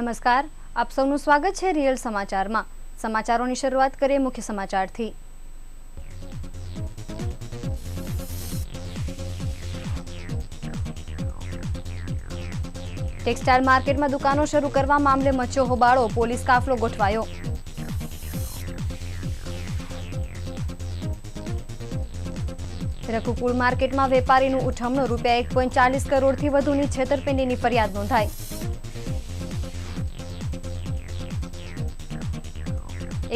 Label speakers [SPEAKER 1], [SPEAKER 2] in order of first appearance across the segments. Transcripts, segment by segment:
[SPEAKER 1] નમસ્કાર, આપ સૌનું સ્વાગત છે રિયલ સમાચારમાં। સમાચારોની શરૂઆત કરીએ મુખ્ય સમાચારથી। ટેક્સટાઇલ માર્કેટમાં દુકાનો શરૂ કરવા મામલે મચ્યો હોબાળો, પોલીસ કાફલો ગોઠવાયો। રઘુકુળ માર્કેટમાં વેપારીનું ઉઠમણું, રૂપિયા 1.40 કરોડથી વધુની છેતરપિંડીની ફરિયાદ નોંધાઈ।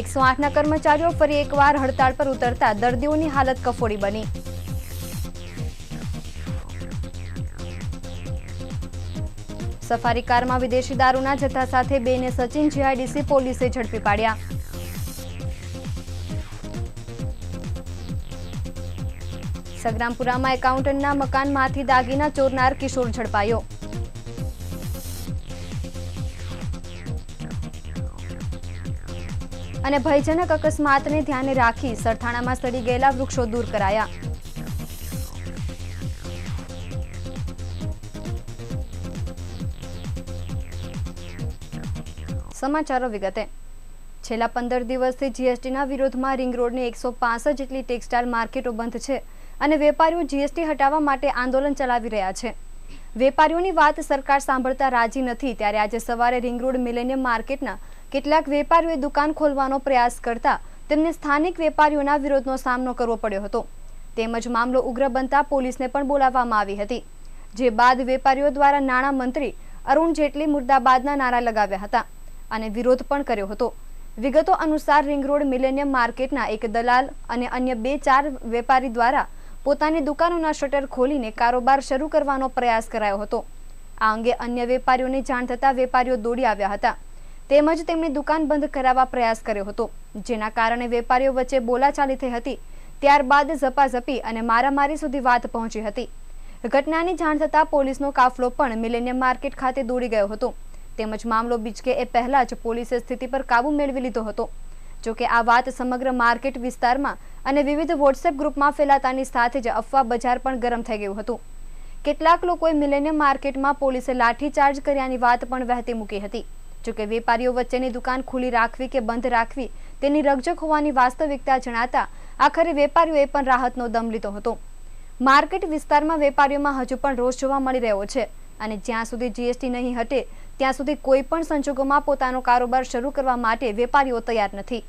[SPEAKER 1] 108ના કર્મચારીઓ ફરી એકવાર હડતાળ પર ઉતરતા દર્દીઓની હાલત કફોડી બની। સફારી કારમાં વિદેશી દારૂના જથ્થા સાથે બેને સચિન જીઆઈડીસી પોલીસે ઝડપી પાડ્યા। સગ્રામપુરામાં એકાઉન્ટન્ટના મકાનમાંથી દાગીના ચોરનાર કિશોર ઝડપાયો। અને ભયજનક અકસ્માતને ધ્યાને રાખી સરથાણામાં સડી ગયેલા વૃક્ષો દૂર કરાયા। સમાચારો વિગતે। છેલ્લા 15 દિવસથી જીએસટીના વિરોધમાં રિંગ રોડની 165 જેટલી ટેક્સટાઇલ માર્કેટો બંધ છે અને વેપારીઓ જીએસટી હટાવવા માટે આંદોલન ચલાવી રહ્યા છે। વેપારીઓની વાત સરકાર સાંભળતા રાજી નથી, ત્યારે આજે સવારે રિંગ રોડ મિલેનિયમ માર્કેટના કેટલાક વેપારીઓએ દુકાન ખોલવાનો પ્રયાસ કરતા તેમને સ્થાનિક વેપારીઓના વિરોધનો સામનો કરવો પડ્યો હતો। તેમજ મામલો ઉગ્ર બનતા પોલીસને પણ બોલાવવામાં આવી હતી, જે બાદ વેપારીઓ દ્વારા નાણાં મંત્રી અરુણ જેટલી મુર્દાબાદના નારા લગાવ્યા હતા અને વિરોધ પણ કર્યો હતો। વિગતો અનુસાર રિંગ રોડ મિલેનિયમ માર્કેટના એક દલાલ અને અન્ય 2-4 વેપારી દ્વારા પોતાની દુકાનોના શટર ખોલીને કારોબાર શરૂ કરવાનો પ્રયાસ કરાયો હતો। આ અંગે અન્ય વેપારીઓને જાણ થતાં વેપારીઓ દોડી આવ્યા હતા તેમજ તેમની દુકાન બંધ કરાવવા પ્રયાસ કર્યો હતો, જેના કારણે વેપારીઓ વચ્ચે બોલાચાલી થઈ હતી। ત્યારબાદ ઝપાઝપી અને મારામારી સુધી વાત પહોંચી હતી। ઘટનાની જાણ થતાં પોલીસનો કાફલો પણ મિલેનિયમ માર્કેટ ખાતે દોડી ગયો હતો તેમજ મામલો બીચકે એ પહેલા જ પોલીસે સ્થિતિ પર કાબુ મેળવી લીધો હતો। જોકે આ વાત સમગ્ર માર્કેટ વિસ્તારમાં અને વિવિધ વોટ્સએપ ગ્રુપમાં ફેલાતાની સાથે જ અફવા બજાર પણ ગરમ થઈ ગયું હતું। કેટલાક લોકોએ મિલેનિયમ માર્કેટમાં પોલીસે લાઠીચાર્જ કર્યાની વાત પણ વહેતી મૂકી હતી। જોકે વેપારીઓ વચ્ચેની દુકાન ખુલ્લી રાખવી કે બંધ રાખવી તેની રકઝક હોવાની વાસ્તવિકતા જણાતા આખરે વેપારીઓએ પણ રાહતનો દમ લીધો હતો। માર્કેટ વિસ્તારમાં વેપારીઓમાં હજુ પણ રોષ જોવા મળી રહ્યો છે અને જ્યાં સુધી જીએસટી નહીં હટે ત્યાં સુધી કોઈ પણ સંજોગોમાં પોતાનો કારોબાર શરૂ કરવા માટે વેપારીઓ તૈયાર નથી।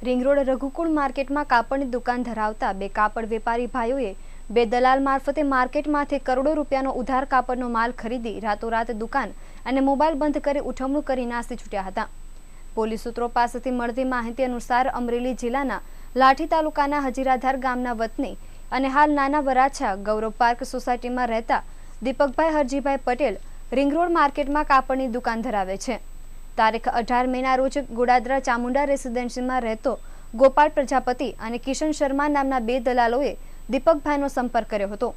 [SPEAKER 1] રિંગ રોડ રઘુકુળ માર્કેટમાં કાપડની દુકાન ધરાવતા 2 કાપડ વેપારી ભાઈઓએ 2 દલાલ મારફતે માર્કેટમાંથી કરોડો રૂપિયાનો ઉધાર કાપડનો માલ ખરીદી રાતોરાત દુકાન અને મોબાઈલ બંધ કરી ઉઠમણું કરી નાસી છૂટ્યા હતા। પોલીસ સૂત્રો પાસેથી મળતી માહિતી અનુસાર અમરેલી જિલ્લાના લાઠી તાલુકાના હજીરાધાર ગામના વતની અને હાલ નાના વરાછા ગૌરવ પાર્ક સોસાયટીમાં રહેતા દીપકભાઈ હરજીભાઈ પટેલ રિંગ રોડ માર્કેટમાં કાપડની દુકાન ધરાવે છે। તારીખ 18 મેના રોજ ગોડાદરા ચામુંડા રેસિડેન્સીમાં રહેતો ગોપાલ પ્રજાપતિ અને કિશન શર્મા નામના 2 દલાલોએ દીપકભાઈનો સંપર્ક કર્યો હતો।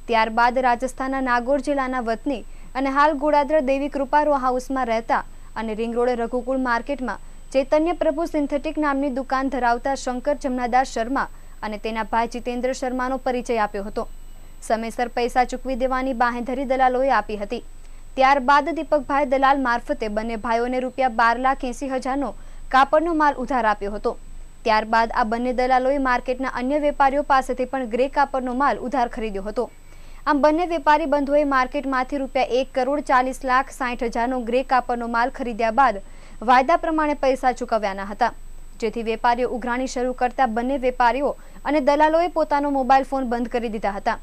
[SPEAKER 1] ત્યારબાદ રાજસ્થાનના નાગોર જિલ્લાના વતની અને હાલ ગોડાદરા દેવી કૃપા રો હાઉસમાં રહેતા અને રિંગ રોડ રઘુકુળ માર્કેટમાં ચૈતન્ય પ્રભુ સિન્થેટિક નામની દુકાન ધરાવતા શંકર જમનાદાસ શર્મા અને તેના ભાઈ જીતેન્દ્ર શર્માનો પરિચય આપ્યો હતો। સમયસર પૈસા ચૂકવી દેવાની બાંહેધરી દલાલોએ આપી હતી। ત્યારબાદ દીપકભાઈ દલાલ મારફતે બંને ભાઈઓને રૂપિયા 12,80,000નો કાપડનો માલ ઉધાર આપ્યો હતો। ત્યારબાદ આ બંને દલાલોએ માર્કેટના અન્ય વેપારીઓ પાસેથી પણ ગ્રે કાપડનો માલ ઉધાર ખરીદ્યો હતો। આમ બંને વેપારી બંધુઓએ માર્કેટમાંથી ₹1,40,60,000નો ગ્રે કાપડનો માલ ખરીદ્યા બાદ વાયદા પ્રમાણે પૈસા ચૂકવ્યાના હતા, જેથી વેપારીઓ ઉઘરાણી શરૂ કરતા બંને વેપારીઓ અને દલાલોએ પોતાનો મોબાઈલ ફોન બંધ કરી દીધા હતા।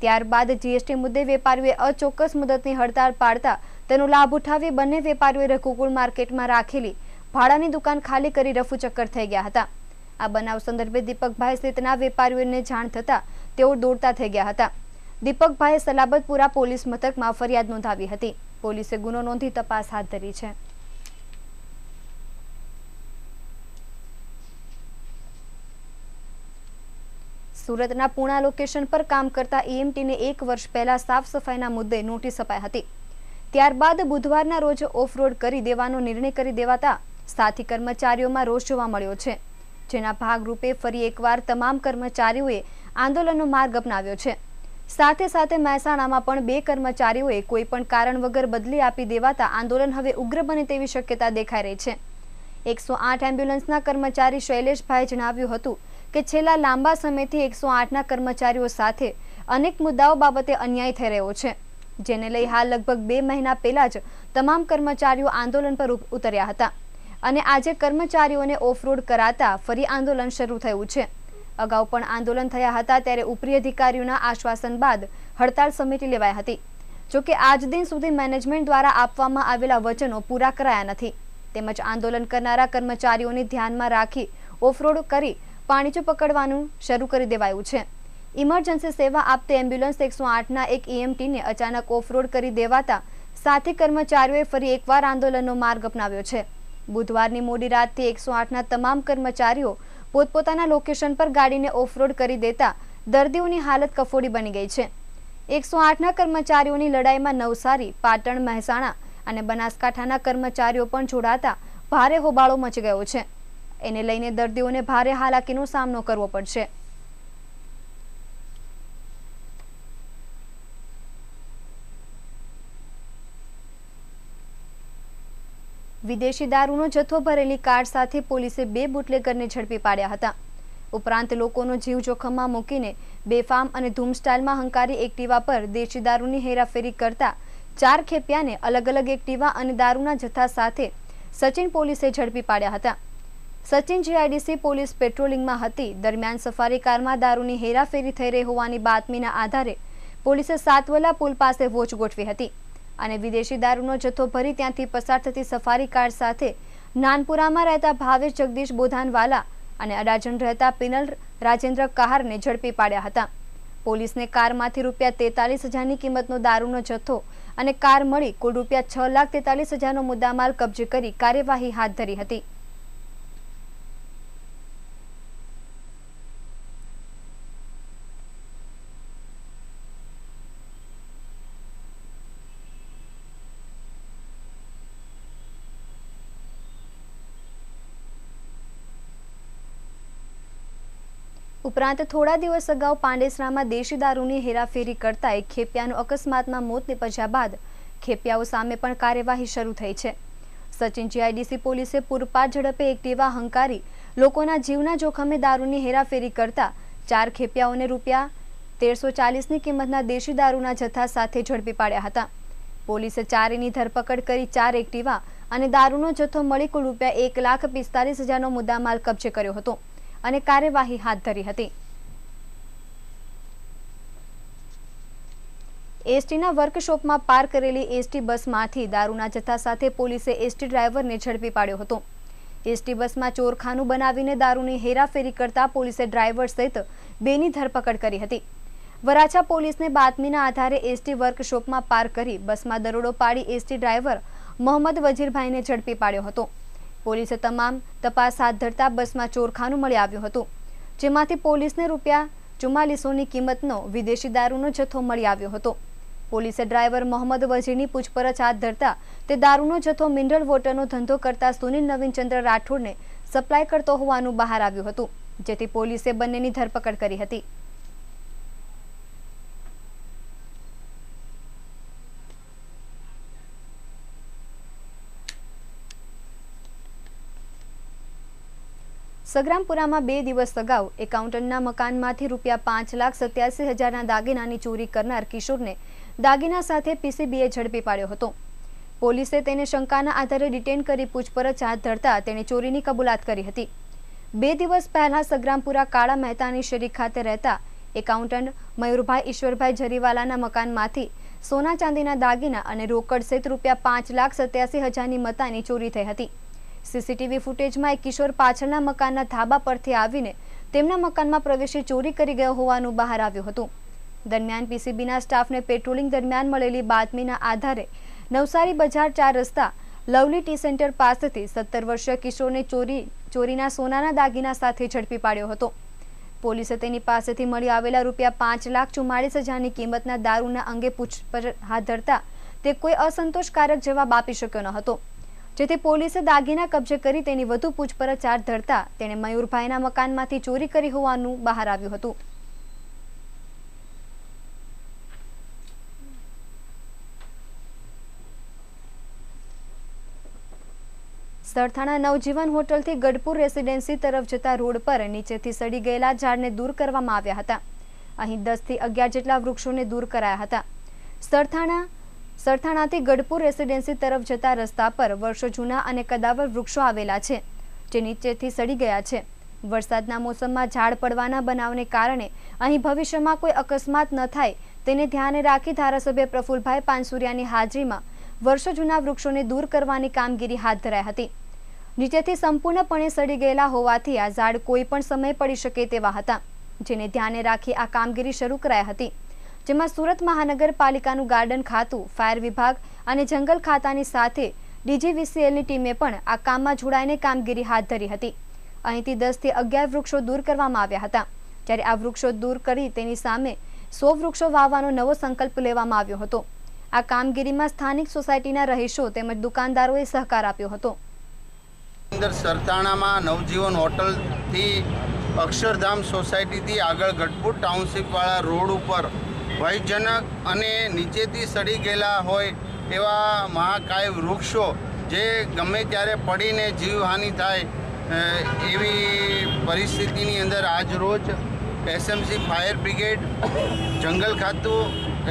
[SPEAKER 1] ત્યારબાદ જીએસટી મુદ્દે વેપારીઓએ અચોક્કસ મુદતની હડતાળ પાડતા તેનો લાભ ઉઠાવી બંને વેપારીઓએ રઘુકુળ માર્કેટમાં રાખેલી ભાડાની દુકાન ખાલી કરી રફુચક્કર થઈ ગયા હતા। આ બનાવ સંદર્ભે દીપકભાઈ સહિતના વેપારીઓને જાણ થતા તેઓ દોડતા થઈ ગયા હતા। દીપકભાઈએ સલાબતપુરા પોલીસ મથકમાં ફરિયાદ નોંધાવી હતી। પોલીસે ગુનો નોંધી તપાસ હાથ ધરી છે। સુરતના પૂણા લોકેશન પર કામ કરતા ઈએમટીને 1 વર્ષ પહેલા સાફ સફાઈના મુદ્દે નોટિસ અપાઈ હતી। ત્યારબાદ બુધવારના રોજ ઓફ રોડ કરી દેવાનો નિર્ણય કરી દેવાતા સાથી કર્મચારીઓમાં રોષ જોવા મળ્યો છે, જેના ભાગરૂપે ફરી એકવાર તમામ કર્મચારીઓએ આંદોલનનો માર્ગ અપનાવ્યો છે। સાથે સાથે મહેસાણામાં પણ 2 કર્મચારીઓએ કોઈ પણ કારણ વગર બદલી આપી દેવાતા આંદોલન હવે ઉગ્ર બને તેવી શક્યતા દેખાઈ રહી છે। 108 એમ્બ્યુલન્સના કર્મચારી શૈલેષભાઈએ જણાવ્યું હતું કે છેલ્લા લાંબા સમયથી 108ના કર્મચારીઓ સાથે અનેક મુદ્દાઓ બાબતે અન્યાય થઈ રહ્યો છે, જેને લઈ હાલ લગભગ 2 મહિના પહેલા જ તમામ કર્મચારીઓ આંદોલન પર ઉતર્યા હતા અને આજે કર્મચારીઓને ઓફરોડ કરાતા ફરી આંદોલન શરૂ થયું છે। અગાઉ પણ આંદોલન થયા હતા ત્યારે ઉપરી અધિકારીઓના આશ્વાસન બાદ હડતાળ સમેટી લેવાઈ હતી, જોકે આજ દિન સુધી મેનેજમેન્ટ દ્વારા આપવામાં આવેલા વચનો પૂરા કરાયા નથી, તેમજ આંદોલન કરનારા કર્મચારીઓને ધ્યાનમાં રાખી ઓફરોડ કરી પાણીચું પકડવાનું શરૂ કરી દેવાયું છે। ઇમરજન્સી સેવા આપતી એમ્બ્યુલન્સ 108ના એક ઈએમટીને અચાનક ઓફરોડ કરી દેવાતા સાથી કર્મચારીઓએ ફરી એકવાર આંદોલનનો માર્ગ અપનાવ્યો છે। બુધવારની મોડી રાતથી 108ના તમામ કર્મચારીઓ પોતપોતાના લોકેશન પર ગાડીને ઓફરોડ કરી દેતા દર્દીઓની હાલત કફોડી બની ગઈ છે। 108ના કર્મચારીઓની લડાઈમાં નવસારી, પાટણ, મહેસાણા અને બનાસકાંઠાના કર્મચારીઓ પણ જોડાતા ભારે હોબાળો મચી ગયો છે। એને લઈને દર્દીઓને ભારે હાલાકીનો સામનો કરવો પડશે। વિદેશી દારૂનો જથ્થો ભરેલી કાર સાથે પોલીસે 2 બુટલેગરને ઝડપી પાડ્યા હતા। ઉપરાંત લોકોનો જીવ જોખમમાં મૂકીને બેફામ અને ધૂમ સ્ટાઇલમાં હંકારી એક્ટિવા પર દેશી દારૂની હેરાફેરી કરતા 4 ખેપિયાને અલગ અલગ એક્ટિવા અને દારૂના જથ્થા સાથે સચિન પોલીસે ઝડપી પાડ્યા હતા। સચિન જીઆઈડીસી પોલીસ પેટ્રોલિંગમાં હતી દરમિયાન સફારી કારમાં દારૂની હેરાફેરી થઈ રહી હોવાની બાતમીના આધારે પોલીસે સાતવલા પુલ પાસે વોચ ગોઠવી હતી અને વિદેશી દારૂનો જથ્થો ભરી ત્યાંથી પસાર થતી સફારી કાર સાથે નાનપુરામાં રહેતા ભાવેશ જગદીશ બોધાનવાલા અને અડાજણ રહેતા પિનલ રાજેન્દ્ર કહારને ઝડપી પાડ્યા હતા। પોલીસને કારમાંથી ₹43,000ની કિંમતનો દારૂનો જથ્થો અને કાર મળી કુલ ₹6,43,000નો મુદ્દામાલ કબજે કરી કાર્યવાહી હાથ ધરી હતી। ઉપરાંત થોડા દિવસ અગાઉ પાંડેસરામાં દેશી દારૂની હેરાફેરી કરતા એક ખેપિયાનું અકસ્માતમાં મોત નિપજ્યા બાદ ખેપિયાઓ સામે પણ કાર્યવાહી શરૂ થઈ છે। સચિન જીઆઈડીસી પોલીસે પૂરપાટ ઝડપે એક્ટિવા હંકારી લોકોના જીવના જોખમે દારૂની હેરાફેરી કરતા 4 ખેપિયાઓને ₹1340ની કિંમતના દેશી દારૂના જથ્થા સાથે ઝડપી પાડ્યા હતા। પોલીસે 4ની ધરપકડ કરી 4 એક્ટિવા અને દારૂનો જથ્થો મળી કુલ ₹1,45,000નો મુદ્દામાલ કબજે કર્યો હતો અને કાર્યવાહી હાથ ધરી હતી। એસટીના વર્કશોપમાં પાર્ક કરેલી એસટી બસમાંથી દારૂના જથ્થા સાથે પોલીસે એસટી ડ્રાઈવરને ઝડપી પાડ્યો હતો। એસટી બસમાં ચોરખાનું બનાવીને દારૂની હેરાફેરી કરતા પોલીસે ડ્રાઈવર સહિત 2ની ધરપકડ કરી હતી। વરાછા પોલીસને બાતમીના આધારે એસટી વર્કશોપમાં પાર્ક કરી બસમાં દરોડો પાડી એસટી ડ્રાઈવર મોહમ્મદ વજીરભાઈને ઝડપી પાડ્યો હતો। પોલીસે તમામ તપાસ હાથ ધરતા બસમાં ચોરખાનું મળી આવ્યું હતું, જેમાંથી પોલીસને ₹4400ની કિંમતનો વિદેશી દારૂનો જથ્થો મળી આવ્યો હતો। પોલીસે ડ્રાઈવર મોહમ્મદ વજીરની પૂછપરછ હાથ ધરતા તે દારૂનો જથ્થો મિનરલ વોટરનો ધંધો કરતા સુનિલ નવીનચંદ્ર રાઠોડને સપ્લાય કરતો હોવાનું બહાર આવ્યું હતું, જેથી પોલીસે બંનેની ધરપકડ કરી હતી। સગ્રામપુરામાં 2 દિવસ અગાઉ એકાઉન્ટન્ટના મકાનમાંથી ₹5,87,000ના દાગીનાની ચોરી કરનાર કિશોરને દાગીના સાથે પીસીબીએ ઝડપી પાડ્યો હતો। પોલીસે તેને શંકાના આધારે ડિટેન કરી પૂછપરછ હાથ ધરતા તેણે ચોરીની કબૂલાત કરી હતી। 2 દિવસ પહેલા સગ્રામપુરા કાળા મહેતાની શેરી ખાતે રહેતા એકાઉન્ટન્ટ મયુરભાઈ ઈશ્વરભાઈ જરીવાલાના મકાનમાંથી સોના ચાંદીના દાગીના અને રોકડ સહિત ₹5,87,000ની મતાની ચોરી થઈ હતી। સીસીટીવી ફૂટેજમાં એક કિશોર પાછળના મકાનના ધાબા પરથી આવીને તેમના મકાનમાં પ્રવેશી ચોરી કરી ગયો હોવાનું બહાર આવ્યું હતું। દરમિયાન પીસીબીના સ્ટાફને પેટ્રોલિંગ દરમિયાન મળેલી બાતમીના આધારે નવસારી બજાર 4 રસ્તા લવલી ટી સેન્ટર પાસેથી 17 વર્ષીય કિશોરને ચોરીના સોનાના દાગીના સાથે ઝડપી પાડ્યો હતો। પોલીસે તેની પાસેથી મળી આવેલા ₹5,44,000ની કિંમતના દારૂના અંગે પૂછપરછ હાથ ધરતા તે કોઈ અસંતોષકારક જવાબ આપી શક્યો ન હતો, જેથી પોલીસે દાગીના કબજે કરી તેની વધુ પૂછપરછ હાથ ધરતા તેણે મયુરભાઈના મકાનમાંથી ચોરી કરી હોવાનું બહાર આવ્યું હતું। સરથાણા નવજીવન હોટલથી ગઢપુર રેસિડેન્સી તરફ જતા રોડ પર નીચેથી સડી ગયેલા ઝાડને દૂર કરવામાં આવ્યા હતા। અહીં 10 થી 11 જેટલા વૃક્ષોને દૂર કરાયા હતા। સરથાણાથી ગઢપુર રેસિડેન્સી તરફ જતા રસ્તા પર વર્ષો જૂના અને કદાવર વૃક્ષો આવેલા છે, જે નીચેથી સડી ગયા છે। વરસાદના મોસમમાં ઝાડ પડવાના બનાવને કારણે અહીં ભવિષ્યમાં કોઈ અકસ્માત ન થાય તેને ધ્યાને રાખી ધારાસભ્ય પ્રફુલભાઈ પાનસુરિયાની હાજરીમાં વર્ષો જૂના વૃક્ષોને દૂર કરવાની કામગીરી હાથ ધરાઈ હતી। નીચેથી સંપૂર્ણપણે સડી ગયેલા હોવાથી આ ઝાડ કોઈ પણ સમયે પડી શકે તેવા હતા, જેને ધ્યાને રાખી આ કામગીરી શરૂ કરાઈ હતી, જેમાં સુરત મહાનગરપાલિકાનું ગાર્ડન ખાતું, ફાયર વિભાગ અને જંગલ ખાતાની સાથે ડીજીવીસીએલની ટીમે પણ આ કામમાં જોડાઈને કામગીરી હાથ ધરી હતી। અહીંથી 10 થી 11 વૃક્ષો દૂર કરવામાં આવ્યા હતા, જ્યારે આ વૃક્ષો દૂર કરી તેની સામે 100 વૃક્ષો વાવવાનો નવો સંકલ્પ લેવામાં આવ્યો હતો। આ કામગીરીમાં સ્થાનિક સોસાયટીના રહીશો તેમજ દુકાનદારોએ સહકાર આપ્યો હતો।
[SPEAKER 2] સરથાણામાં નવજીવન હોટલથી અક્ષરધામ સોસાયટીથી આગળ ગઢપુર ટાઉનશીપવાળા રોડ ઉપર ભયજનક અને નીચેથી સડી ગયેલા હોય એવા મહાકાય વૃક્ષો જે ગમે ત્યારે પડીને જીવહાનિ થાય એવી પરિસ્થિતિની અંદર આજ રોજ એસએમસી ફાયર બ્રિગેડ, જંગલ ખાતું,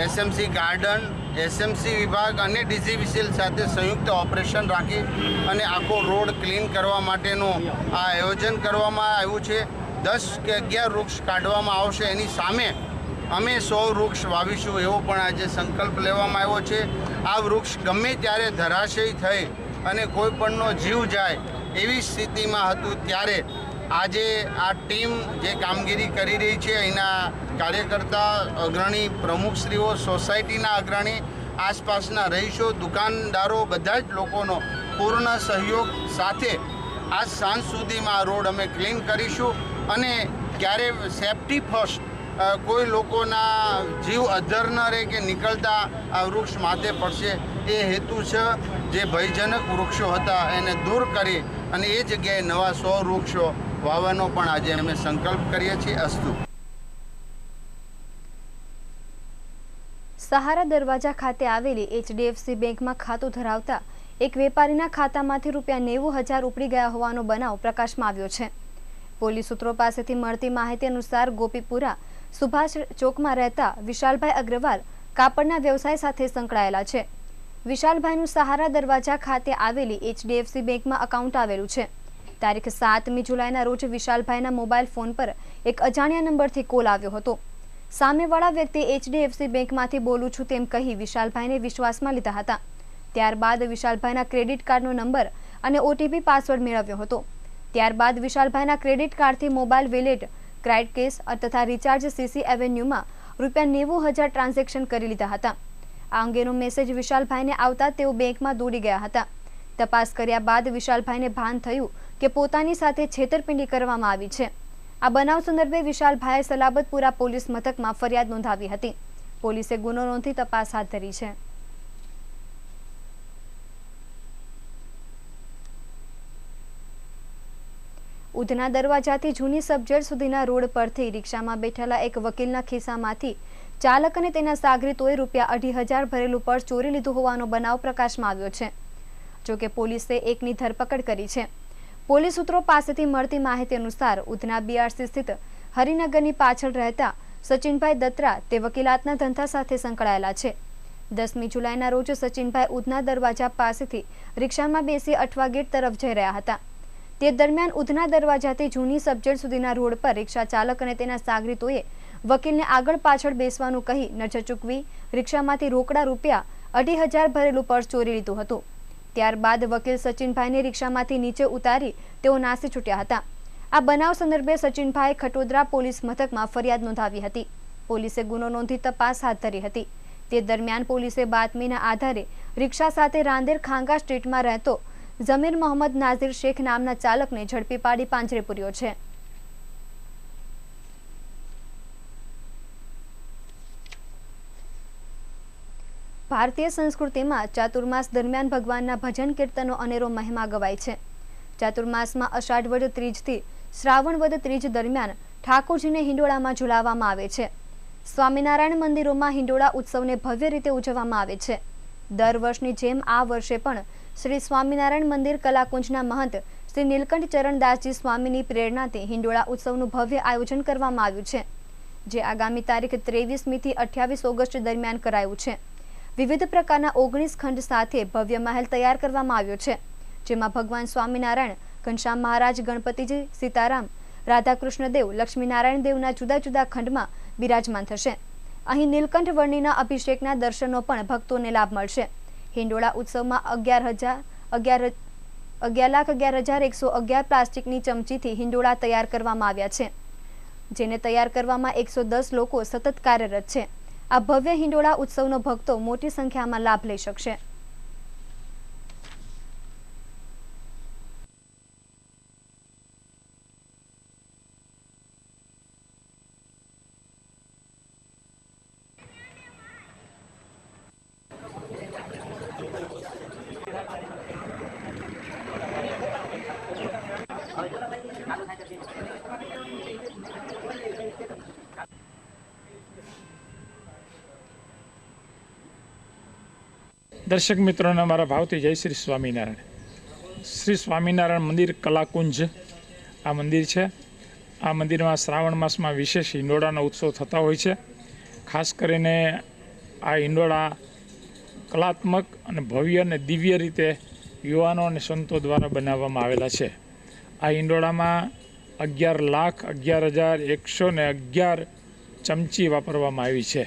[SPEAKER 2] એસએમસી ગાર્ડન, એસએમસી વિભાગ અને ડીજીવીસીએલ સાથે સંયુક્ત ઓપરેશન રાખી અને આખો રોડ ક્લીન કરવા માટેનું આ આયોજન કરવામાં આવ્યું છે। 10 કે 11 વૃક્ષ કાઢવામાં આવશે, એની સામે અમે 100 વૃક્ષ વાવીશું એવો પણ આજે સંકલ્પ લેવામાં આવ્યો છે। આ વૃક્ષ ગમે ત્યારે ધરાશયી થઈ અને કોઈ પણનો જીવ જાય એવી સ્થિતિમાં હતું, ત્યારે આજે આ ટીમ જે કામગીરી કરી રહી છે, અહીંના કાર્યકર્તા, અગ્રણી પ્રમુખશ્રીઓ, સોસાયટીના અગ્રણી, આસપાસના રહીશો, દુકાનદારો, બધા જ લોકોનો પૂર્ણ સહયોગ સાથે આજ સાંજ સુધીમાં આ રોડ અમે ક્લીન કરીશું અને ક્યારે સેફટી ફર્સ્ટ કોઈ લોકોના જીવ અદ્ધર ન રહે કે નીકળતા આ વૃક્ષ માથે પડશે એ હેતુ છે। જે ભયજનક વૃક્ષો હતા એને દૂર કરી અને એ જગ્યાએ નવા 100 વૃક્ષો વાવવાનો પણ આજે અમે સંકલ્પ કરીએ છીએ। અસ્તુ।
[SPEAKER 1] સહારા દરવાજા ખાતે આવેલી HDFC બેંકમાં ખાતું ધરાવતા એક વેપારીના ખાતામાંથી ₹90,000 ઉપડી ગયા હોવાનો બનાવ પ્રકાશમાં આવ્યો છે। પોલીસ સૂત્રો પાસેથી મળતી માહિતી અનુસાર ગોપીપુરા સુભાષ ચોકમાં રહેતા વિશાલભાઈ અગ્રવાલ કાપડના વ્યવસાય સાથે સંકળાયેલા છે। વિશાલભાઈનું સહારા દરવાજા ખાતે આવેલી HDFC બેંકમાં અકાઉન્ટ આવેલું છે। તારીખ 7મી જુલાઈના રોજ વિશાલભાઈના મોબાઈલ ફોન પર એક અજાણ્યા નંબરથી કોલ આવ્યો હતો। સામેવાળા વ્યક્તિ HDFC બેંકમાંથી બોલું છું તેમ કહી વિશાલભાઈને વિશ્વાસમાં લીધા હતા। ત્યારબાદ વિશાલભાઈના ક્રેડિટ કાર્ડનો નંબર અને OTP પાસવર્ડ મેળવ્યો હતો। ત્યારબાદ વિશાલભાઈના ક્રેડિટ કાર્ડથી મોબાઈલ વેલેટ, ક્રાઇડ કેસ તથા રિચાર્જ CC એવેન્યુમાં ₹90,000 ટ્રાન્ઝેક્શન કરી લીધા હતા। આ અંગેનો મેસેજ વિશાલભાઈને આવતા તેઓ બેંકમાં દોડી ગયા હતા। તપાસ કર્યા બાદ વિશાલભાઈને ભાન થયું કે પોતાની સાથે છેતરપિંડી કરવામાં આવી છે। આ બનાવ સંદર્ભે વિશાલભાઈએ સલાબતપુરા પોલીસ મથકમાં ફરિયાદ નોંધાવી હતી। પોલીસે ગુનો નોંધી તપાસ હાથ ધરી છે। ઉધના દરવાજાથી જૂની સબજેટ સુધીના રોડ પરથી રિક્ષામાં બેઠેલા એક વકીલના ખિસ્સામાંથી ચાલક અને તેના સાગરીતોએ ₹2,500 ભરેલું પર્સ ચોરી લીધું હોવાનો બનાવ પ્રકાશમાં આવ્યો છે। જોકે પોલીસે એકની ધરપકડ કરી છે। પોલીસ સૂત્રો પાસેથી મળતી માહિતી અનુસાર ઉધના બીઆરસી સ્થિત હરિનગરની પાછળ રહેતા સચિનભાઈ દત્રા તે વકીલાતના ધંધા સાથે સંકળાયેલા છે. 10મી જુલાઈના રોજ સચિનભાઈ ઉધના દરવાજા પાસેથી રિક્ષામાં બેસી અઠવા ગેટ તરફ જઈ રહ્યા હતા. તે દરમિયાન ઉધના દરવાજાથી જૂની સબજેટ સુધીના રોડ પર રિક્ષા ચાલક અને તેના સાગરીતોએ વકીલને આગળ પાછળ બેસવાનું કહી નજર ચૂકવી રિક્ષામાંથી રોકડા રૂપિયા 2,500 ભરેલું પર્સ ચોરી લીધું હતું. ત્યારબાદ વકીલ સચિનભાઈને રિક્ષામાંથી નીચે ઉતારી તેઓ નાસી છૂટ્યા હતા. આ બનાવ સંદર્ભે સચિનભાઈ ખટોદરા પોલીસ મથકમાં ફરિયાદ નોંધાવી હતી. પોલીસે ગુનો નોંધી તપાસ હાથ ધરી હતી. તે દરમિયાન પોલીસે બાતમીના આધારે રિક્ષા સાથે રાંદેર ખાંગા સ્ટ્રીટમાં રહેતો ઝમીર મોહમ્મદ નાઝીર શેખ નામના ચાલકને ઝડપી પાડી પાંજરે પૂર્યો છે. ભારતીય સંસ્કૃતિમાં ચાતુર્માસ દરમિયાન ભગવાનના ભજન કીર્તનો અનેરો મહિમા ગવાય છે. ચાતુર્માસમાં અષાઢ વદ ત્રીજથી શ્રાવણ વદ ત્રીજ દરમિયાન ઠાકોરજીને હિંડોળામાં ઝુલાવવામાં આવે છે. સ્વામિનારાયણ મંદિરોમાં હિંડોળા ઉત્સવને ભવ્ય રીતે ઉજવવામાં આવે છે. દર વર્ષની જેમ આ વર્ષે પણ શ્રી સ્વામિનારાયણ મંદિર કલાકુંજના મહંત શ્રી નીલકંઠ ચરણદાસજી સ્વામીની પ્રેરણાથી હિંડોળા ઉત્સવનું ભવ્ય આયોજન કરવામાં આવ્યું છે, જે આગામી તારીખ 23મી થી 28 ઓગસ્ટ દરમિયાન કરાયું છે. વિવિધ પ્રકારના 19 ખંડ સાથે ભવ્ય મહેલ તૈયાર કરવામાં આવ્યો છે, જેમાં ભગવાન સ્વામિનારાયણ, ઘનશ્યામ મહારાજ, ગણપતિજી, સીતારામ, રાધાકૃષ્ણ દેવ, લક્ષ્મીનારાયણ દેવના જુદા જુદા ખંડમાં બિરાજમાન થશે. અહીં નીલકંઠ વર્ણિના અભિષેકના દર્શનો પણ ભક્તોને લાભ મળશે. હિંડોળા ઉત્સવમાં 11,11,111 પ્લાસ્ટિકની ચમચીથી હિંડોળા તૈયાર કરવામાં આવ્યા છે, જેને તૈયાર કરવામાં 110 લોકો સતત કાર્યરત છે. આ ભવ્ય હિંડોળા ઉત્સવનો ભક્તો મોટી સંખ્યામાં લાભ લઈ શકશે.
[SPEAKER 3] દર્શક મિત્રોને મારા ભાવથી જય શ્રી સ્વામિનારાયણ. શ્રી સ્વામિનારાયણ મંદિર કલાકુંજ આ મંદિર છે. આ મંદિરમાં શ્રાવણ માસમાં વિશેષ હિંડોળાનો ઉત્સવ થતા હોય છે. ખાસ કરીને આ હિંડોળા કલાત્મક અને ભવ્ય અને દિવ્ય રીતે યુવાનો અને સંતો દ્વારા બનાવવામાં આવેલા છે. આ હિંડોળામાં 11,11,111 ચમચી વાપરવામાં આવી છે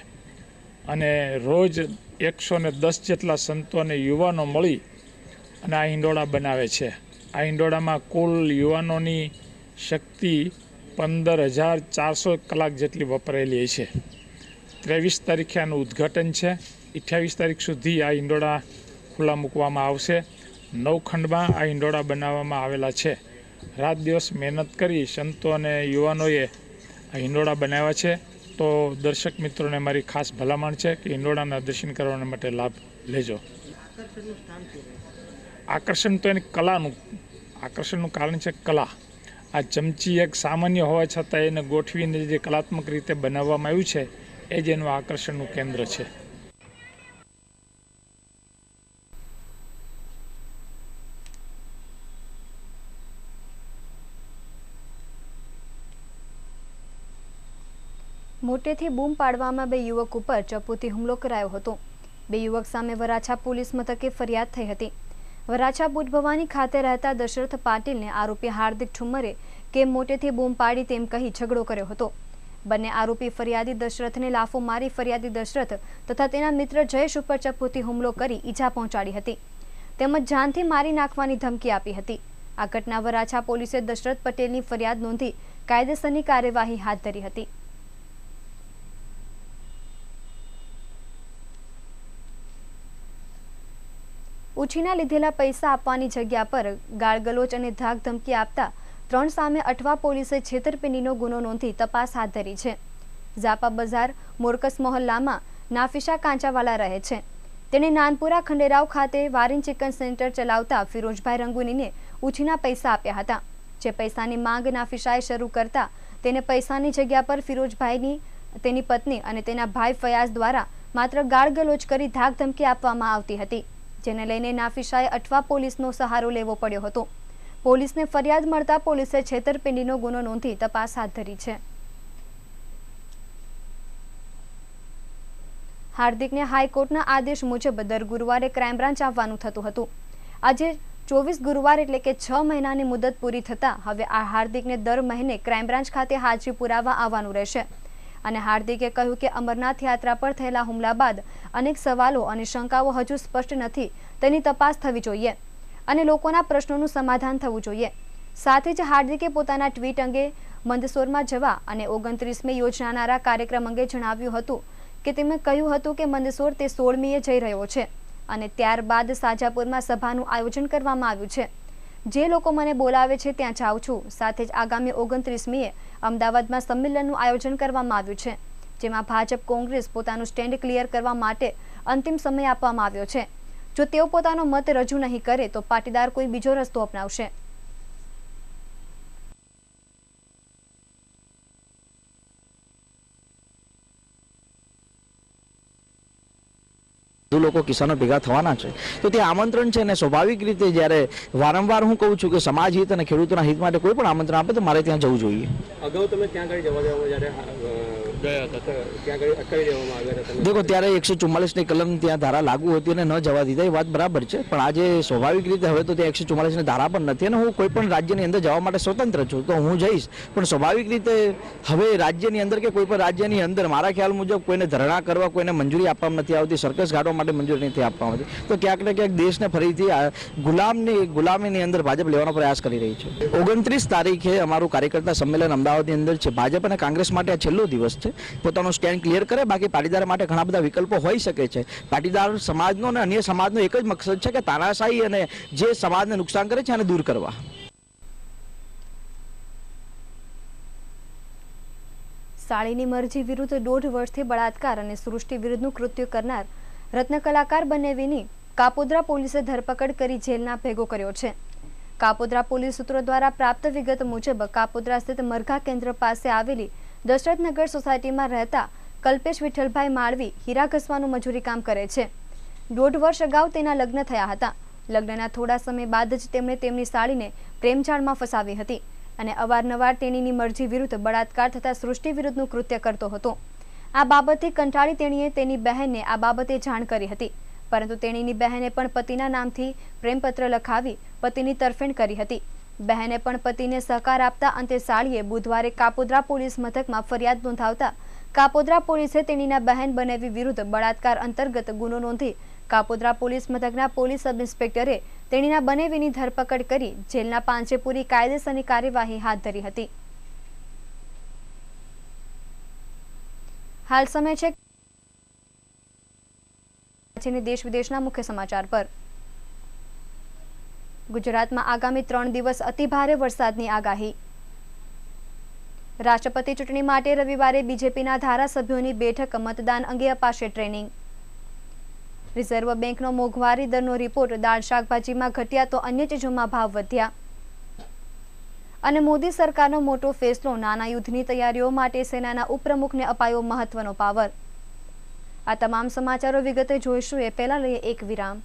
[SPEAKER 3] અને રોજ 110 જેટલા સંતો અને યુવાનો મળી અને આ હિંડોળા બનાવે છે. આ હિંડોળામાં કુલ યુવાનોની શક્તિ 15,400 કલાક જેટલી વપરાયેલી છે. 23 તારીખે આનું ઉદ્ઘાટન છે. 28 તારીખ સુધી આ હિંડોળા ખુલ્લા મૂકવામાં આવશે. 9 ખંડમાં આ હિંડોળા બનાવવામાં આવેલા છે. રાત દિવસ મહેનત કરી સંતો અને યુવાનોએ આ હિંડોળા બનાવ્યા છે. તો દર્શક મિત્રોને મારી ખાસ ભલામણ છે કે હિંડોળાના દર્શન કરવા માટે લાભ લેજો. આકર્ષણ તો એની કલાનું આકર્ષણનું કારણ છે કલા. આ ચમચી એક સામાન્ય હોવા છતાં એને ગોઠવીને જે કલાત્મક રીતે બનાવવામાં આવ્યું છે એ જ એનું આકર્ષણનું કેન્દ્ર છે.
[SPEAKER 1] મોટેથી બૂમ પાડવામાં 2 યુવક ઉપર ચપ્પુથી હુમલો કરાયો હતો. 2 યુવક સામે વરાછા પોલીસ મથકે ફરિયાદ થઈ હતી. વરાછા બુટભવાની ખાતે રહેતા દશરથ પાટીલને આરોપી હાર્દિક ઠુમ્મરે કે મોટેથી બૂમ પાડી તેમ કહી ઝઘડો કર્યો હતો. બંને આરોપી ફરિયાદી દશરથને લાફો મારી ફરિયાદી દશરથ તથા તેના મિત્ર જયેશ ઉપર ચપ્પુથી હુમલો કરી ઈજા પહોંચાડી હતી, તેમજ જાનથી મારી નાખવાની ધમકી આપી હતી. આ ઘટના વરાછા પોલીસે દશરથ પટેલની ફરિયાદ નોંધી કાયદેસરની કાર્યવાહી હાથ ધરી હતી. ઉછીના લીધેલા પૈસા આપવાની જગ્યા પર ગાળગલોચ અને ધાક ધમકી આપતા 3 સામે અઠવા પોલીસે છેતરપિંડીનો ગુનો નોંધી તપાસ હાથ ધરી છે. ઝાપા બજાર મોરકસ મોહલ્લામાં નાફિશા કાંચાવાલા રહે છે. તેણે નાનપુરા ખંડેરાવ ખાતે વારિન ચિકન સેન્ટર ચલાવતા ફિરોજભાઈ રંગુનીને ઉછીના પૈસા આપ્યા હતા. જે પૈસાની માંગ નાફિશાએ શરૂ કરતા તેને પૈસાની જગ્યા પર ફિરોજભાઈની, તેની પત્ની અને તેના ભાઈ ફયાઝ દ્વારા માત્ર ગાળગલોચ કરી ધાક ધમકી આપવામાં આવતી હતી, જેને લઈને નાફિશાએ અઠવા પોલીસનો સહારો લેવો પડ્યો હતો. પોલીસને ફરિયાદ મળતા પોલીસે છેતરપિંડીનો ગુનો નોંધી તપાસ હાથ ધરી છે. હાર્દિકને હાઈકોર્ટના આદેશ મુજબ દર ગુરુવારે ક્રાઇમ બ્રાન્ચ આવવાનું થતું હતું. આજે 24 ગુરુવાર એટલે કે 6 મહિનાની મુદત પૂરી થતા હવે આ હાર્દિકને દર મહિને ક્રાઇમ બ્રાન્ચ ખાતે હાજરી પુરાવા આવવાનું રહેશે. અને હાર્દિકે કહ્યું કે અમરનાથ યાત્રા પર થયેલા હુમલા બાદ અનેક સવાલો અને શંકાઓ હજુ સ્પષ્ટ નથી, તેની તપાસ થવી જોઈએ અને લોકોના પ્રશ્નોનું સમાધાન થવું જોઈએ. સાથે જ હાર્દિકે પોતાના ટ્વીટ અંગે મંદસોરમાં જવા અને 29 મે યોજાનારા કાર્યક્રમ અંગે જણાવ્યું હતું કે તેમણે કહ્યું હતું કે મંદસોર તે 16મીએ જઈ રહ્યો છે અને ત્યારબાદ સાજાપુરમાં સભાનું આયોજન કરવામાં આવ્યું છે. જે લોકો મને બોલાવે છે ત્યાં જાઉં છું. સાથે જ આગામી 29મીએ અમદાવાદમાં સંમેલનનું આયોજન કરવામાં આવ્યું છે, જેમાં ભાજપ કોંગ્રેસ પોતાનું સ્ટેન્ડ ક્લિયર કરવા માટે અંતિમ સમય આપવામાં આવ્યો છે. જો તેઓ પોતાનો મત રજૂ નહીં કરે તો પાટીદાર કોઈ બીજો રસ્તો અપનાવશે.
[SPEAKER 4] લોકો કિસાનો ભેગા થવાના છે તો તે આમંત્રણ છે અને સ્વાભાવિક રીતે જ્યારે વારંવાર હું કહું છું કે સમાજ હિત અને ખેડૂતોના હિત માટે કોઈ પણ આમંત્રણ આપે તો મારે ત્યાં જવું જોઈએ.
[SPEAKER 5] અગાઉ તમે ત્યાં આગળ જવા દેવામાં જ્યારે ગયા હતા ત્યાં આગળ અટકાવી દેવામાં આવ્યા હતા.
[SPEAKER 4] દેખો ત્યારે 144ની કલમ ત્યાં ધારા લાગુ હતી અને ન જવા દીધા, એ વાત બરાબર છે, પણ આજે સ્વાભાવિક રીતે હવે તો ત્યાં 144ની ધારા પણ નથી અને હું કોઈ પણ રાજ્યની અંદર જવા માટે સ્વતંત્ર છું, તો હું જઈશ. પણ સ્વાભાવિક રીતે હવે રાજ્યની અંદર કે કોઈ પણ રાજ્યની અંદર મારા ખ્યાલ મુજબ કોઈને ધરણા કરવા કોઈને મંજૂરી આપવામાં નથી આવતી, સર્કસ ગાડવા માટે મંજૂરી નથી આપવામાં આવતી. તો ક્યાંક ને ક્યાંક દેશને ફરીથી ગુલામીની અંદર ભાજપ લેવાનો પ્રયાસ કરી રહી છે. 29 તારીખે અમારું કાર્યકર્તા સંમેલન અમદાવાદની અંદર છે. ભાજપ અને કોંગ્રેસ માટે આ છેલ્લો દિવસ છે. પોતાનું સ્ટેન્ડ ક્લિયર કરે. બાકી પાટીદાર માટે ઘણા બધા વિકલ્પો હોઈ શકે છે. પાટીદાર સમાજનો અને અન્ય સમાજનો એક જ મકસદ છે કે તાનાશાહી અને જે સમાજને નુકસાન કરે છે આને દૂર કરવા.
[SPEAKER 1] સાળીની મરજી વિરુદ્ધ 1.5 વર્ષથી બળાત્કાર અને સૃષ્ટિ વિરુદ્ધનું કૃત્ય કરનાર રત્ન કલાકાર બંનેવીની કાપોદ્રા પોલીસે ધરપકડ કરી જેલના ભેગો કર્યો છે. કાપોદ્રા પોલીસ સૂત્રો દ્વારા પ્રાપ્ત વિગત મુજબ કાપોદ્રા સ્થિત મરઘા કેન્દ્ર પાસે આવેલી દશરથનગર સોસાયટીમાં રહેતા કલ્પેશ વિઠ્ઠલભાઈ માળવી હીરા ઘસવાનું મજૂરી કામ કરે છે. 1.5 વર્ષ અગાઉ તેના લગ્ન થયા હતા. લગ્નના થોડા સમય બાદ જ તેમણે તેમની સાળીને પ્રેમજાળમાં ફસાવી હતી અને અવારનવાર તેણીની મરજી વિરુદ્ધ બળાત્કાર થતા સૃષ્ટિ વિરુદ્ધનું કૃત્ય કરતો હતો. આ બાબતથી કંટાળી તેણીએ તેની બહેનને આ બાબતે જાણ કરી હતી, પરંતુ તેણીની બહેને પણ પતિના નામથી પ્રેમપત્ર લખાવી પતિની તરફેણ કરી હતી. બહેને પણ પતિને સહકાર આપતા અંતે સાળીએ બુધવારે કાપોદ્રા પોલીસ મથકમાં ફરિયાદ નોંધાવતા કાપોદ્રા પોલીસે તેણીના બહેન બનેવી વિરુદ્ધ બળાત્કાર અંતર્ગત ગુનો નોંધી કાપોદ્રા પોલીસ મથકના પોલીસ સબ ઇન્સ્પેક્ટરે તેણીના બનેવીની ધરપકડ કરી જેલના પાંજરે પૂરી કાયદેસરની કાર્યવાહી હાથ ધરી હતી. હાલ સમય છે દેશ વિદેશના મુખ્ય સમાચાર પર. ગુજરાતમાં આગામી 3 દિવસ અતિભારે વરસાદની આગાહી. રાષ્ટ્રપતિ ચૂંટણી માટે રવિવારે બીજેપીના ધારાસભ્યોની બેઠક, મતદાન અંગે અપાશે ટ્રેનિંગ. રિઝર્વ બેંકનો મોંઘવારી દરનો રિપોર્ટ. દાળ શાકભાજીમાં ઘટ્યા તો અન્ય ચીજોમાં ભાવ વધ્યા. અને મોદી સરકારનો મોટો ફેસલો. નાના યુદ્ધની તૈયારીઓ માટે સેનાના ઉપપ્રમુખને અપાયો મહત્વનો પાવર. આ તમામ સમાચારો વિગતે જોઈશું. એ પહેલા લઈએ એક વિરામ.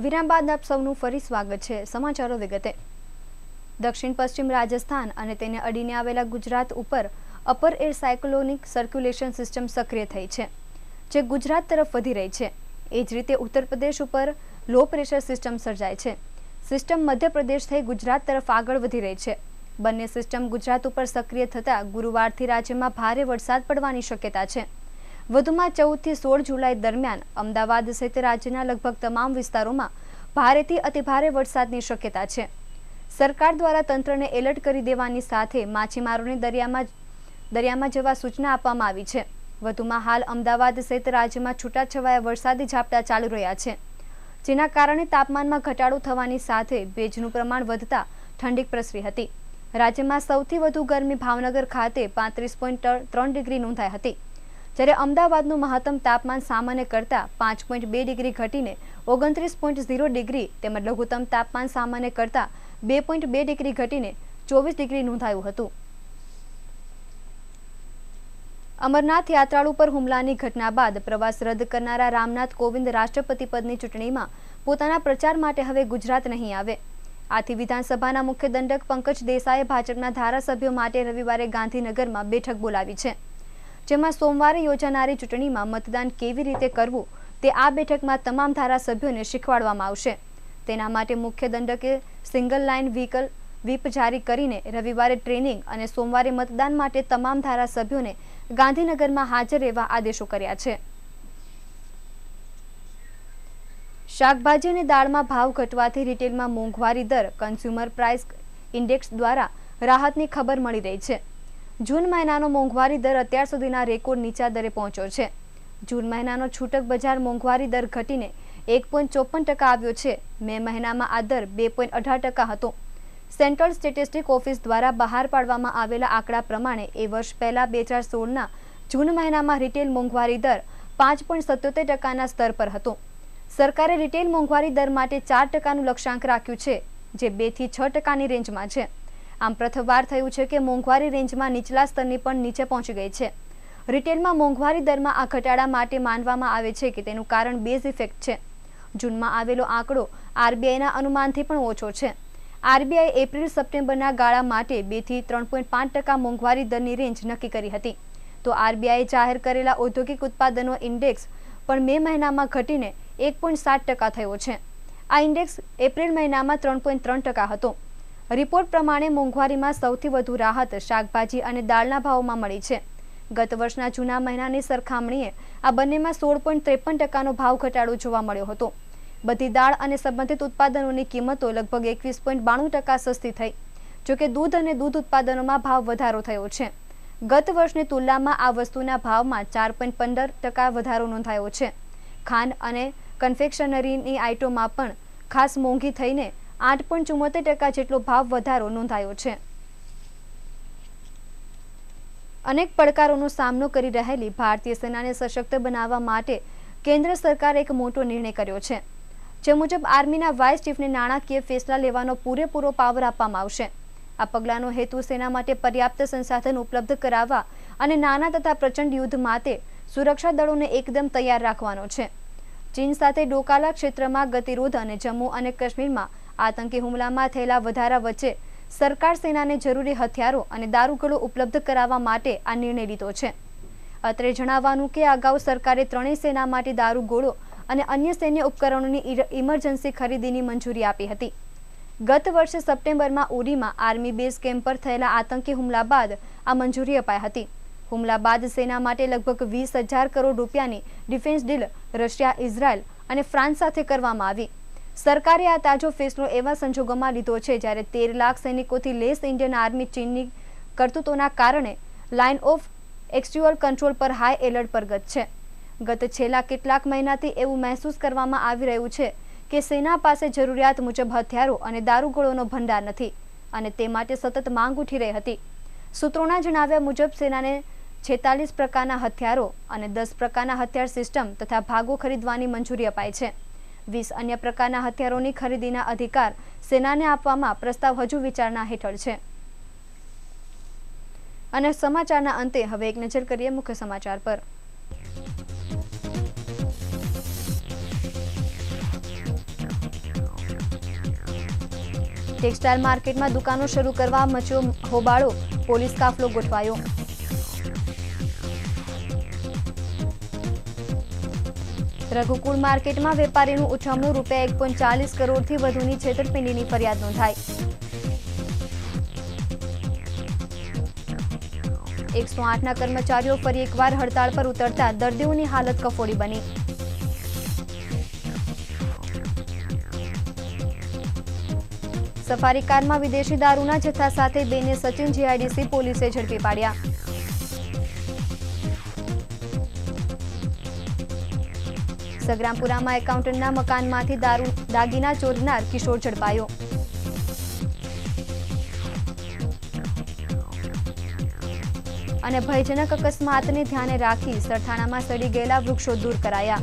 [SPEAKER 1] વિરામ બાદ આપ સૌનું ફરી સ્વાગત છે. સમાચારો વિગતે. દક્ષિણ પશ્ચિમ રાજસ્થાન અને તેને અડીને આવેલા ગુજરાત ઉપર upper air cyclonic circulation system સક્રિય થઈ છે, જે ગુજરાત તરફ વધી રહી છે. એ જ રીતે ઉત્તર પ્રદેશ ઉપર લો પ્રેશર સિસ્ટમ સર્જાય છે. સિસ્ટમ મધ્યપ્રદેશ થઈ ગુજરાત તરફ આગળ વધી રહી છે. બંને સિસ્ટમ ગુજરાત ઉપર સક્રિય થતા ગુરુવારથી રાજ્યમાં ભારે વરસાદ પડવાની શક્યતા છે. વધુમાં 14 થી 16 જુલાઈ દરમિયાન અમદાવાદ સહિત રાજ્યના લગભગ તમામ વિસ્તારોમાં ભારેથી અતિભારે વરસાદની શક્યતા છે. સરકાર દ્વારા તંત્રને એલર્ટ કરી દેવાની સાથે માછીમારોને દરિયામાં જવા સૂચના આપવામાં આવી છે. વધુમાં હાલ અમદાવાદ સહિત રાજ્યમાં છૂટાછવાયા વરસાદી ઝાપટા ચાલુ રહ્યા છે. જેના કારણે તાપમાનમાં ઘટાડો થવાની સાથે ભેજનું પ્રમાણ વધતા ઠંડી પ્રસરી હતી. રાજ્યમાં સૌથી વધુ ગરમી ભાવનગર ખાતે 35.3 ડિગ્રી નોંધાઈ હતી, જ્યારે અમદાવાદનું મહત્તમ તાપમાન સામાન્ય કરતાં 5.2 ડિગ્રી ઘટીને 29.0 ડિગ્રી તેમજ લઘુત્તમ તાપમાન સામાન્ય કરતાં 2.2 ડિગ્રી ઘટીને 24 ડિગ્રી નોંધાયું હતું. અમરનાથ યાત્રાળુ પર હુમલાની ઘટના બાદ પ્રવાસ રદ કરનારા રામનાથ કોવિંદ રાષ્ટ્રપતિ પદની ચૂંટણીમાં પોતાના પ્રચાર માટે હવે ગુજરાત નહીં આવે. આથી વિધાનસભાના મુખ્ય દંડક પંકજ દેસાઈએ ભાજપના ધારાસભ્યો માટે રવિવારે ગાંધીનગરમાં બેઠક બોલાવી છે, જેમાં સોમવારે યોજાનારી ચૂંટણીમાં મતદાન કેવી રીતે કરવું તે આ બેઠકમાં તમામ ધારાસભ્યોને શીખવાડવામાં આવશે. તેના માટે મુખ્ય દંડકે સિંગલ લાઇન વ્હીપ જારી કરીને રવિવારે ટ્રેનિંગ અને સોમવારે મતદાન માટે તમામ ધારાસભ્યોને ગાંધીનગરમાં હાજર રહેવા આદેશો કર્યા છે. શાકભાજી અને દાળમાં ભાવ ઘટવાથી રિટેલમાં મોંઘવારી દર કન્ઝ્યુમર પ્રાઇસ ઇન્ડેક્સ દ્વારા રાહતની ખબર મળી રહી છે. જૂન મહિનાનો મોંઘવારી દર અત્યાર સુધીના રેકોર્ડ નીચા દરે પહોંચ્યો છે. જૂન મહિનાનો છૂટક બજાર મોંઘવારી દર ઘટીને 1.54% આવ્યો છે. મે મહિનામાં આ દર 2.18% હતો. સેન્ટ્રલ સ્ટેટિસ્ટિક ઓફિસ દ્વારા બહાર પાડવામાં આવેલા આંકડા પ્રમાણે એ વર્ષ પહેલા 2016ના જૂન મહિનામાં રિટેલ મોંઘવારી દર 5.77%ના સ્તર પર હતો. સરકારે રિટેલ મોંઘવારી દર માટે 4%નું લક્ષ્યાંક રાખ્યું છે, જે 2 થી 6%ની રેન્જમાં છે. આમ પ્રથમવાર થયું છે કે મોંઘવારી રેન્જમાં નીચલા સ્તરની પણ નીચે પહોંચી ગઈ છે. રિટેલમાં મોંઘવારી દરમાં આ ઘટાડા માટે માનવામાં આવે છે કે તેનું કારણ બેઝ ઇફેક્ટ છે. જૂનમાં આવેલો આંકડો આરબીઆઈના અનુમાનથી પણ ઓછો છે. આરબીઆઈ એપ્રિલ સપ્ટેમ્બરના ગાળા માટે 2 થી 3.5% મોંઘવારી દરની રેન્જ નક્કી કરી હતી. તો આરબીઆઈએ જાહેર કરેલા ઔદ્યોગિક ઉત્પાદનો ઇન્ડેક્સ પણ મે મહિનામાં ઘટીને 1.7% થયો છે. આ ઇન્ડેક્સ એપ્રિલ મહિનામાં 3.3% હતો. રિપોર્ટ પ્રમાણે મોંઘવારીમાં સૌથી વધુ રાહત શાકભાજી અને દાળના ભાવોમાં મળી છે. ગત વર્ષના જૂના મહિનાની સરખામણીએ આ બંનેમાં 16.53%નો ભાવ ઘટાડો જોવા મળ્યો હતો. બધી દાળ અને સંબંધિત ઉત્પાદનોની કિંમતો લગભગ 21.92% સસ્તી થઈ. જોકે દૂધ અને દૂધ ઉત્પાદનોમાં ભાવ વધારો થયો છે. ગત વર્ષની તુલનામાં આ વસ્તુના ભાવમાં 4.15% વધારો નોંધાયો છે. ખાંડ અને કન્ફેક્શનરીની આઇટમોમાં પણ ખાસ મોંઘી થઈને 8.74% જેટલો ભાવ વધારો નોંધાયો છે. અનેક પડકારોનો સામનો કરી રહેલી ભારતીય સેનાને સશક્ત બનાવવા માટે કેન્દ્ર સરકારે એક મોટો નિર્ણય કર્યો છે, જે મુજબ આર્મીના વાઇસ ચીફને નાણાકીય ફેસલા લેવાનો પૂરેપૂરો પાવર આપવામાં આવશે. આ પગલાંનો હેતુ સેના માટે પર્યાપ્ત સંસાધન ઉપલબ્ધ કરાવવા અને નાના તથા પ્રચંડ યુદ્ધ માટે સુરક્ષા દળોને એકદમ તૈયાર રાખવાનો છે. ચીન સાથે ડોકાલા ક્ષેત્રમાં ગતિરોધ અને જમ્મુ અને કાશ્મીરમાં આતંકી હુમલામાં થયેલા વધારા વચ્ચે સરકાર સેનાને જરૂરી હથિયારો અને દારૂગોળો ઉપલબ્ધ કરાવવા માટે આ નિર્ણય લીધો છે. અત્રે જણાવવાનું કે અગાઉ સરકારે ત્રણેય સેના માટે દારૂગોળો અને અન્ય સૈન્ય ઉપકરણોની ઇમરજન્સી ખરીદીની મંજૂરી આપી હતી. ગત વર્ષે સપ્ટેમ્બરમાં ઉરીમાં આર્મી બેઝ કેમ્પ પર થયેલા આતંકી હુમલા બાદ આ મંજૂરી અપાઈ હતી. હુમલા બાદ સેના માટે લગભગ 20,000 કરોડ રૂપિયાની ડિફેન્સ ડીલ રશિયા, ઇઝરાયલ અને ફ્રાન્સ સાથે કરવામાં આવી. સરકારે આ તાજો ફેસલો એવા સંજોગોમાં લીધો છે જ્યારે 13 લાખ સૈનિકોથી લેસ ઇન્ડિયન આર્મી ચીનની કરતૂતોના કારણે લાઇન ઓફ એક્ચ્યુઅલ કંટ્રોલ પર હાઈ એલર્ટ પર છે. ગત છેલ્લા કેટલાક મહિનાથી એવું મહેસૂસ કરવામાં આવી રહ્યું છે કે સેના પાસે જરૂરિયાત મુજબ હથિયારો અને દારૂગોળોનો ભંડાર નથી અને તે માટે સતત માંગ ઉઠી રહી હતી. સૂત્રોના જણાવ્યા મુજબ સેનાને 46 પ્રકારના હથિયારો અને 10 પ્રકારના હથિયાર સિસ્ટમ તથા ભાગો ખરીદવાની મંજૂરી અપાઈ છે. 20 અન્ય પ્રકારના હથિયારોની ખરીદીના અધિકાર સેનાને આપવામાં પ્રસ્તાવ હજુ વિચારણા હેઠળ છે. અને સમાચારના અંતે હવે એક નજર કરીએ મુખ્ય સમાચાર પર. ટેક્સટાઇલ માર્કેટમાં દુકાનો શરૂ કરવા મચ્યો હોબાળો, પોલીસ કાફલો ગોઠવાયો. રઘુકુળ માર્કેટમાં વેપારીનું ઉછમણું રૂપિયા 1.40 કરોડથી વધુની છેતરપિંડીની ફરિયાદ નોંધાઈ. 108ના કર્મચારીઓ ફરી એકવાર હડતાળ પર ઉતરતા દર્દીઓની હાલત કફોડી બની. સફારી કારમાં વિદેશી દારૂના જથ્થા સાથે 2ને સચિન જીઆઈડીસી પોલીસે ઝડપી પાડ્યા. સગ્રામપુરામાં એકાઉન્ટન્ટના મકાનમાંથી દાગીના ચોરનાર કિશોર ઝડપાયો. અને ભયજનક અકસ્માતને ધ્યાને રાખી સરથાણામાં સડી ગયેલા વૃક્ષો દૂર કરાયા.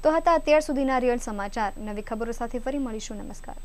[SPEAKER 1] તો હતા અત્યાર સુધીના રિયલ સમાચાર. નવી ખબરો સાથે ફરી મળીશું. નમસ્કાર.